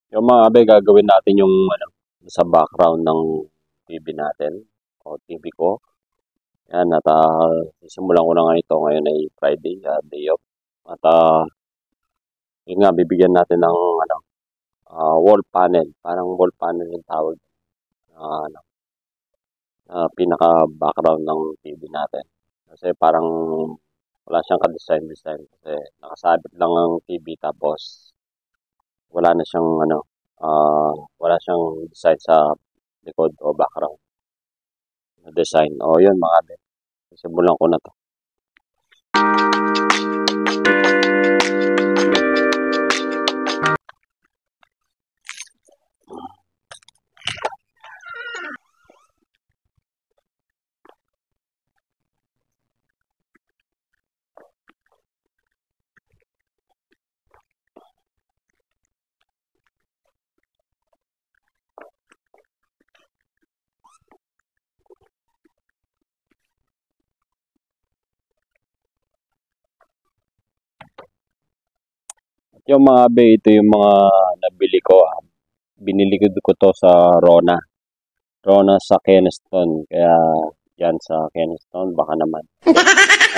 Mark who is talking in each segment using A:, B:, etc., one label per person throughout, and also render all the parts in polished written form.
A: Yung mga abe, gagawin natin yung ano, sa background ng TV natin o TV ko. Yan, at sisimulan ko na nga ito. Ngayon ay Friday, day off. At yun nga, bibigyan natin ng ano, wall panel. Parang wall panel yung tawag. Ano, pinaka-background ng TV natin. Kasi parang wala siyang ka-design. Kasi nakasabit lang ang TV tapos wala na siyang ano, wala siyang design sa likod o background na design. O yun mga abe, simulan ko na to. Yung mga abe, ito yung mga nabili ko. Binili ko to sa Rona. Rona sa Keneston. Kaya yan sa Keneston, baka naman.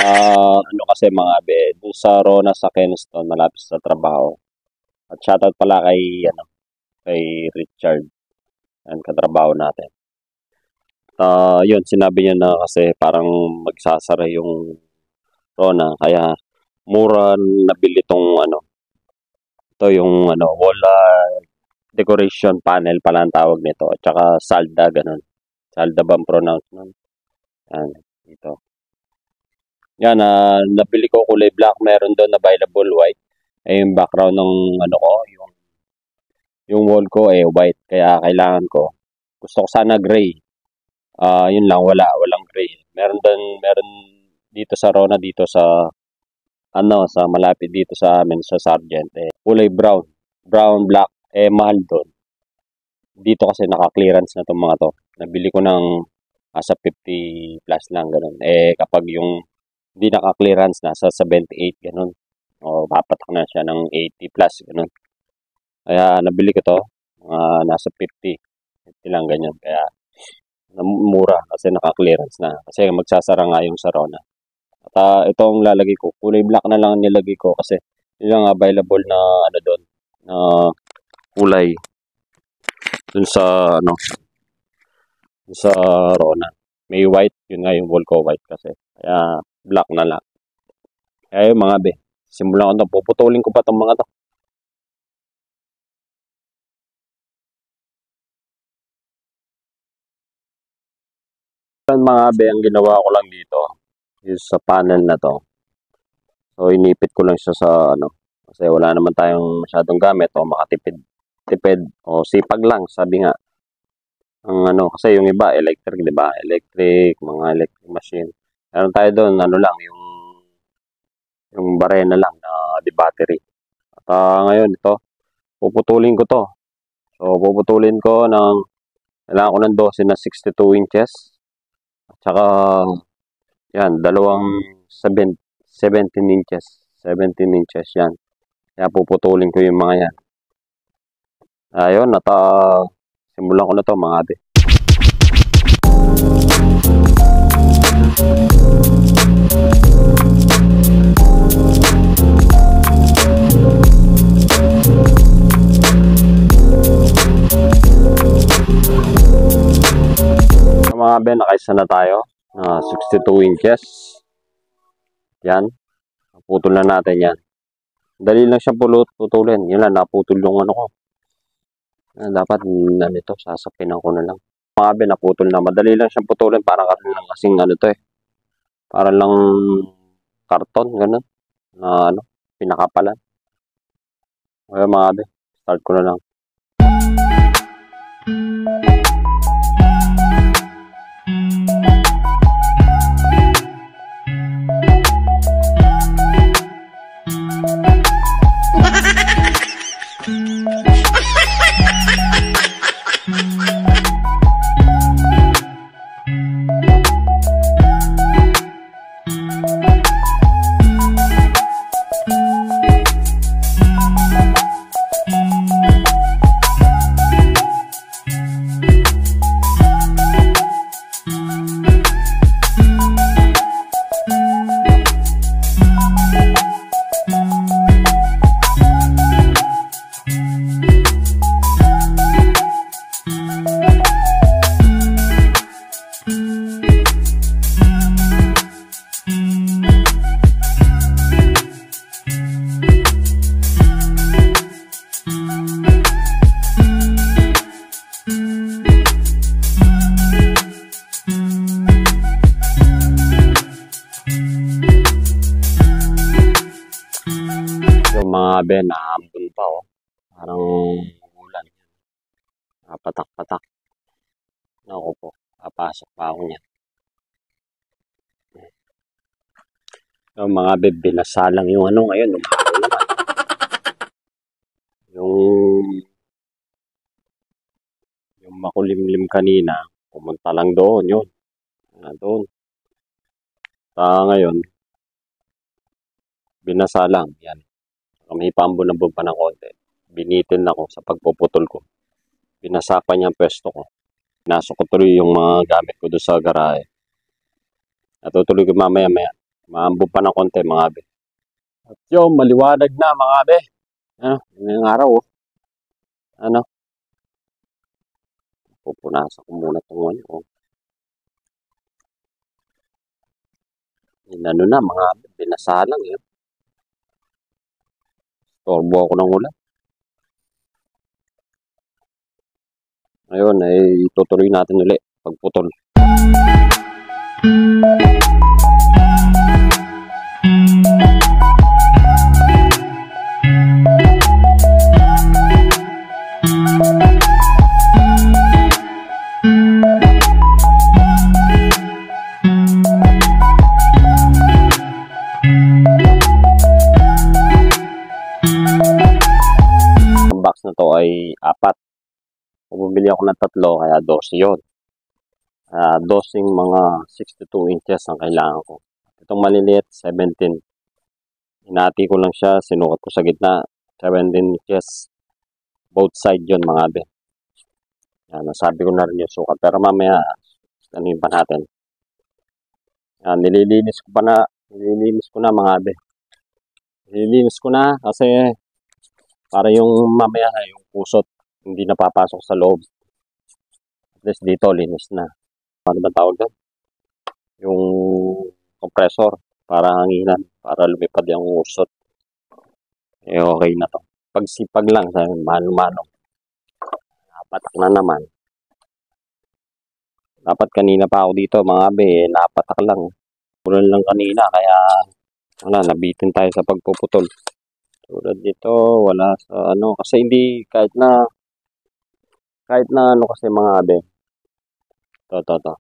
A: Ano kasi mga abe, dun sa Rona sa Keneston, malapit sa trabaho. At shoutout pala kay Richard. Yan, katrabaho natin. Yun, sinabi niya na kasi parang magsasara yung Rona. Kaya mura nabili tong ano, ito yung ano, wall decoration panel pala ang tawag nito. At saka salda, ganun. Salda ba ang pronounce nun? Yan, ito. Yan, nabili ko kulay black. Meron doon available white. Yung background ng ano ko, yung wall ko white. Kaya kailangan ko. Gusto ko sana gray. Yun lang, walang gray. Meron dito sa Rona, dito sa sa malapit dito sa amin sa Sargent, kulay brown, black, mahal doon. Dito kasi naka-clearance na itong mga to. Nabili ko ng sa 50 plus lang, ganun. Kapag yung hindi naka-clearance, nasa 78, ganun. O, papatak na siya ng 80 plus, ganun. Kaya nabili ko to, nasa 50 lang, ganyan. Kaya mura kasi naka-clearance na. Kasi magsasara nga yung sa Rona. At itong lalagay ko, kulay black na lang nilagay ko kasi yun lang available na ano doon, na kulay dun sa ano, dun sa Rona. May white, yun nga yung wall ko white kasi. Kaya black na lang. Kaya yung mga be, simulan ko na, puputulin ko pa itong mga to. Mga be, ang ginawa ko lang dito is sa panel na to. So inipit ko lang siya sa ano, kasi wala naman tayong masyadong gamit o makatipid o sipag lang, sabi nga. Ang ano, kasi yung iba electric, 'di ba? Mga electric machine. Meron tayo doon ano lang, yung barena lang na di battery. At ngayon ito, puputulin ko to. So puputulin ko ng kailangan ko ng 12 na 62 inches. At saka yan, dalawang 17 inches. 17 inches yan. Kaya puputulin ko yung mga yan. Ayun, at simulan ko na to mga ate. Mga ate, nakaisa na tayo. 62 inches. Yan. Putol na natin yan. Dali lang siya putulin. Yun lang, naputol yung ano ko. Dapat nito, sasapinan ko na lang. Mga be, naputol na. Madali lang siyang putulin. Parang kasing ano to Parang lang karton, ganun. Na ano, pinakapalan. Okay mga be, start ko na lang. mga be, naambun pa oh. Parang ulan. Patak-patak. Naku po, papasok pa ako niyan. Yung mga be, binasalang yung ano ngayon. Umahaw naman. Yung makulimlim kanina, pumunta lang doon yun. Doon. Ngayon, binasalang. Yan. May pambunabog pa ng konti. Binitin ako sa pagpuputol ko. Binasa pa niya ang pwesto ko. Pinasok ko tuloy yung mga gamit ko doon sa garahe. Natutuloy ko mamaya-maya. Maambog pa ng konti mga be. At yun, maliwanag na mga be. Ano, yung araw oh. Ano? Pupunasan ko muna itong ano oh. Inano na mga be, binasalang yun. Torbo ako ng ulan. Ngayon, ay tutuloy natin ulit pagputol. Ang box na to ay 4. Kung bumili ako ng 3, kaya 12 yun. 12 mga 62 inches ang kailangan ko. Itong maliliit, 17. Hinati ko lang siya, sinukat ko sa gitna, 17 inches. Both side yun mga be. Yan, nasabi ko na rin yung sukat. Pero mamaya, ano pa natin. Yan, nililinis ko na mga be. Nililinis ko na kasi para yung mamaya yung pusot hindi napapasok sa loob. At least dito, linis na. Ano ba tawag doon? Yung compressor para hanginan, para lumipad yung usot. Okay na to. Pagsipag lang sa mano-mano. Napatak na naman. Dapat kanina pa ako dito mga be, napatak lang. Ulan lang kanina, kaya nabitin tayo sa pagpuputol. Tulad dito, wala sa ano, kasi hindi, kahit na ano kasi mga be. To.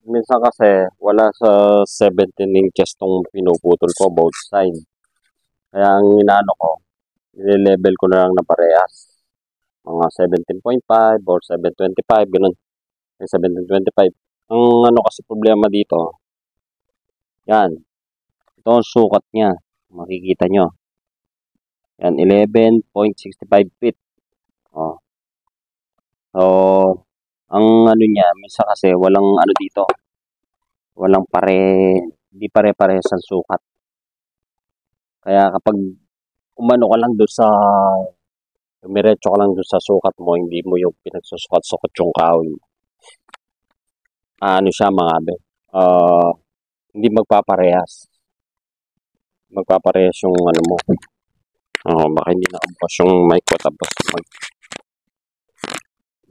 A: Minsan kasi, wala sa 17 inches tong pinuputol ko, both side. Kaya ang inaano ko, nile-level ko na lang na parehas. Mga 17.5 or 7.25, ganun. 17.25. Ang ano kasi problema dito, yan. Ito ang sukat niya. Makikita nyo. Yan, 11.65 feet. Oh. So, ang ano niya, minsan kasi walang ano dito. Walang hindi pare-parehas ang sukat. Kaya kapag umano ka lang doon sa umiretso ka lang doon sa sukat mo, hindi mo yung pinagsusukat-sukat yung kahoy. Ano siya mga be? Hindi magpaparehas. Magpaparehas yung ano mo. Baka hindi naubos yung mic ko tapos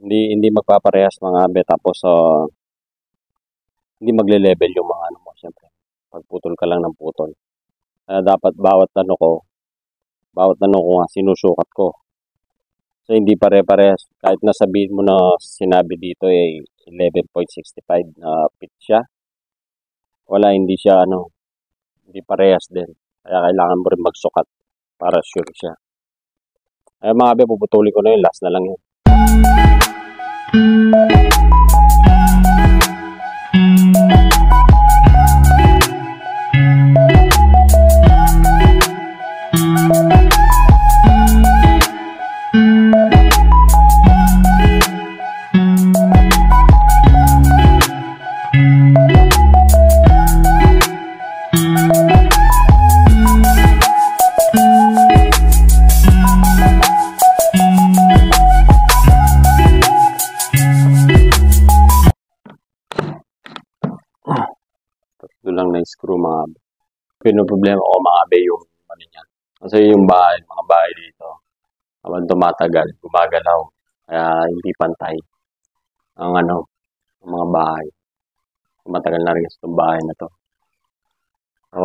A: hindi magpaparehas mga be, tapos hindi magle-level yung mga ano mo, syempre. Pagputol ka lang ng putol. Kaya dapat bawat ano ko nga sinusukat ko. So hindi pare-parehas. Kahit nasabihin mo na sinabi dito ay 11.65 na feet siya. Wala, hindi siya hindi parehas din. Kaya kailangan mo rin magsukat para sure siya. Ay mga be, puputulin ko na yun. Last na lang yun. Doon lang na-screw mga be. Pinoproblema ko mga be yung ano niya. Kasi yung mga bahay dito, habang tumatagal, gumagalaw. Kaya hindi pantay ang ang mga bahay. Matagal na rin sa itong bahay na to. So,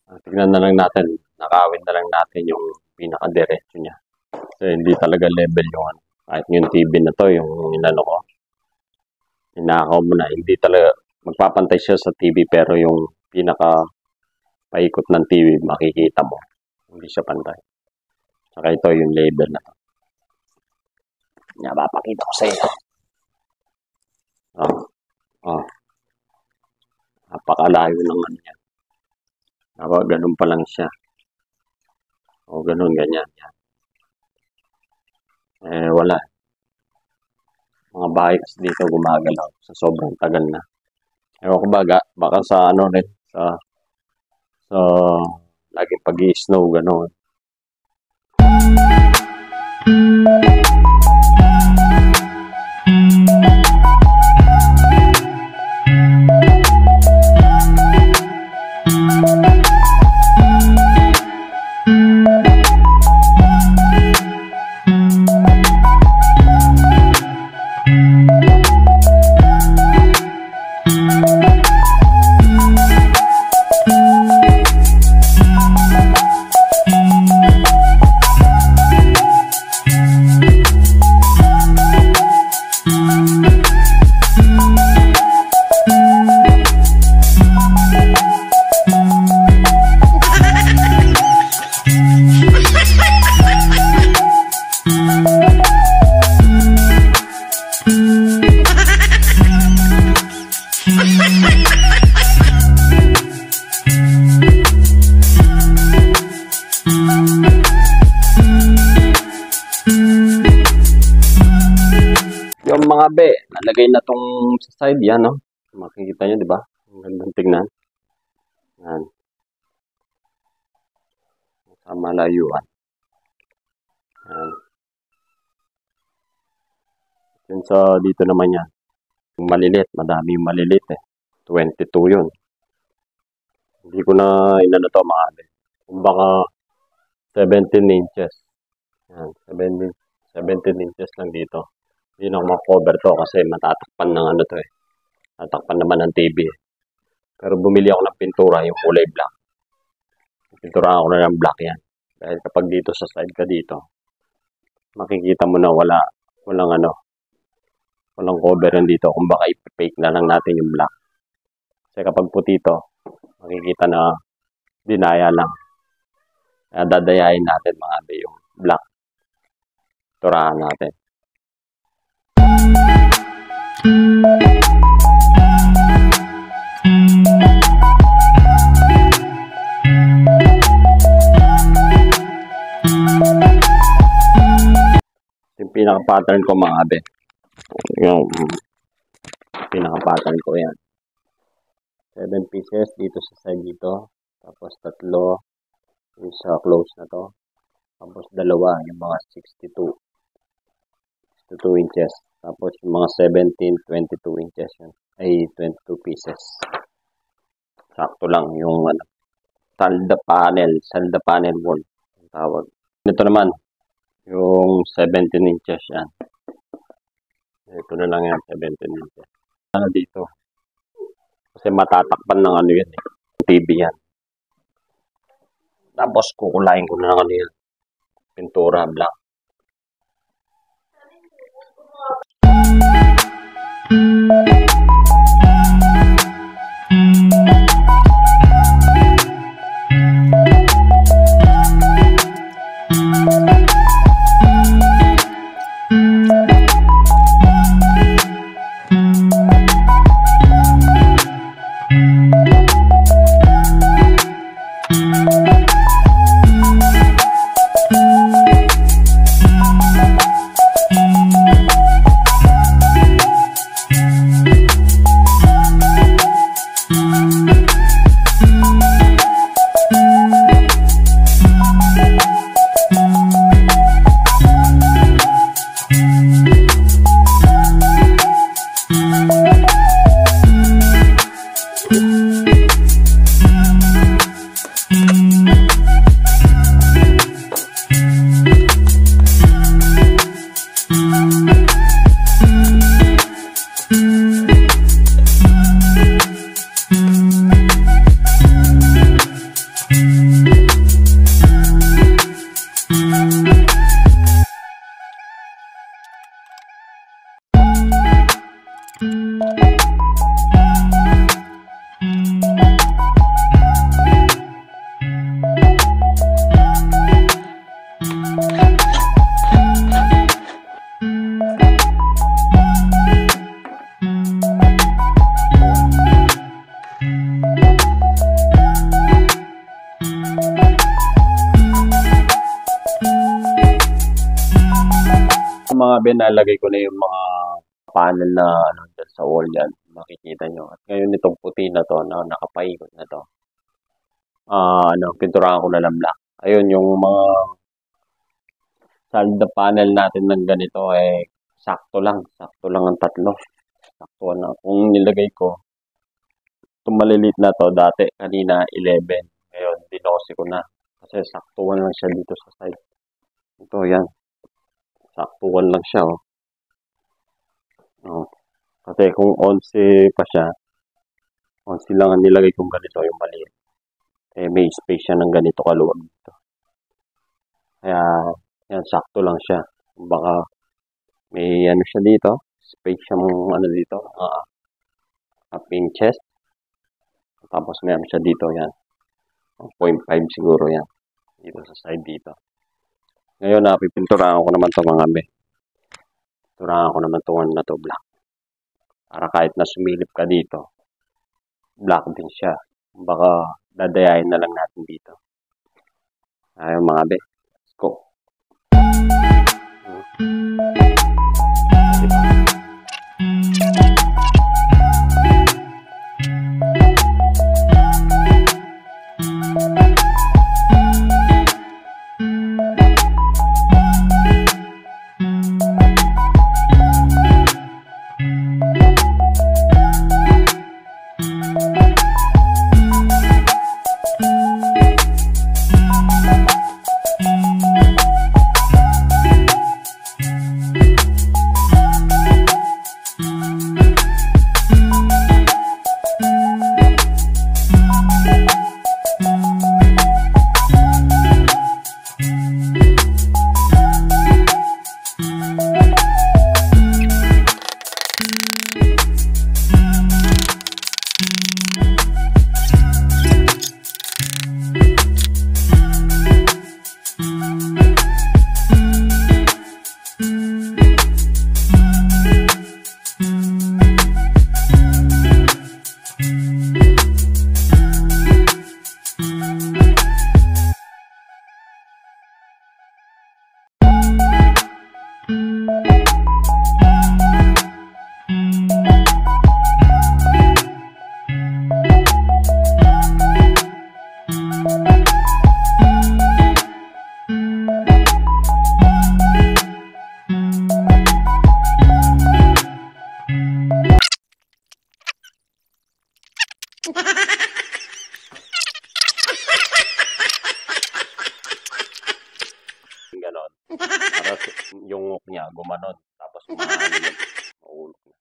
A: Tignan na lang natin, nakawin na lang natin yung pinaka-diretso niya. So, hindi talaga level yung ano. Kahit yung TV na to, yung inano ko, inakaw mo na, hindi talaga, magpapantay siya sa TV pero yung pinaka-paikot ng TV, makikita mo. Hindi siya pantay. Saka ito yung level na to. Napapakita ko sa iyo. Napakalayo ng ano yan. Ganun pa lang siya. O ganun, ganyan. Yan. Wala. Mga bahay kasi dito gumagalaw sa sobrang tagal na. Ewan ko baka sa ano rin, sa laging pag-i-snow, gano'n. Yung mga be, nalagay na tong sa side yan, no? Makikita nyo, di ba? Ang gandang tignan. Yan. Sa malayuan. Yan. Yun sa dito naman yan. Yung malilit, madami yung malilit eh. 22 yun. Hindi ko na inano to mga be. Kung baka 17 inches. Yan, 17 inches lang dito. Hindi na ma-cover to kasi matatakpan ng ano to eh. Tatakpan naman ng TV eh. Pero bumili ako ng pintura, yung kulay black. Pintura ako na ng black yan. Dahil kapag dito sa side ka dito, makikita mo na walang cover yan dito. Kung baka i-fake na lang natin yung black. Kasi kapag puti to, makikita na dinaya lang. Kaya dadayain natin mga be yung black. Pinturahan natin. Yung pinaka-pattern ko mga be. Yung pinaka-pattern ko yan. 7 pieces dito sa side dito. Tapos 3 yung sa close na to. Tapos 2 yung mga 62 inches. Tapos yung mga 17, 22 inches yun. Ay 22 pieces. Sakto lang yung salda panel wall ang tawag. Ito naman yung 17 inches yan. Ito na lang yan, 17 inches. Dito. Kasi matatakpan ng ano yan eh. TV yan. Tapos kukulain ko na ng ano yan. Pintura, black. mga binalagay ko na yung mga panel na ano, dyan sa wall yan. Makikita nyo. At ngayon itong puti na to, na nakapaikot na to. Pinturahan ko na lang black. Ayun, yung mga salda panel natin ng ganito sakto lang ang tatlo. Sakto na. Kung nilagay ko, itong maliliit na to, dati, kanina 11. Ngayon, dinose ko na. Kasi saktuan lang siya dito sa side. Ito, yan. Saktuan lang siya, oh. Oh. Kasi kung 11 pa siya, 11 lang ang nilagay kong ganito, yung maliit. May space siya ng ganito kaluwag dito. Kaya, yan, sakto lang siya. Baka, may ano siya dito, space siya ano dito, up in chest. Tapos meron siya dito, yan. 0.5 siguro yan. Dito sa side dito. Ngayon, pipinturahan ko naman ito mga be. Pinturahan ko naman ito na to black. Para kahit na sumilip ka dito, black din siya. Baka dadayain na lang natin dito. Ayun mga be. Let's go. Ganon. Para yung ngok niya gumanon. Tapos maulog na.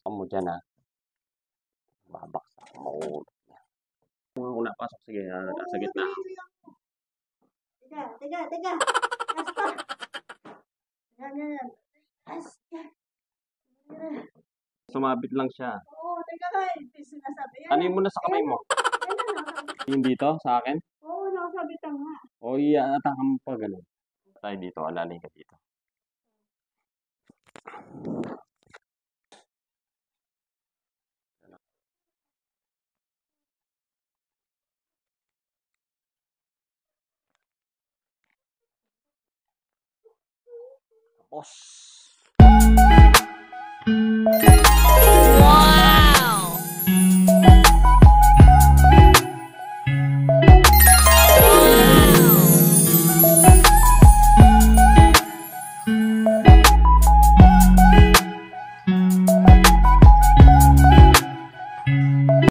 A: Amo dyan babaksak, maulog na. Kung ako napasok, sige, sa gitna.
B: Teka. Basta. Yan.
A: Sumabit lang siya.
B: Oo, teka ka. Sinasabi.
A: Ano mo na sa kamay mo? Yung dito, sa akin?
B: Oo, nakasabit lang nga.
A: O, iatakan mo pa, ganun. Tayo dito, alalay ka dito. Tapos.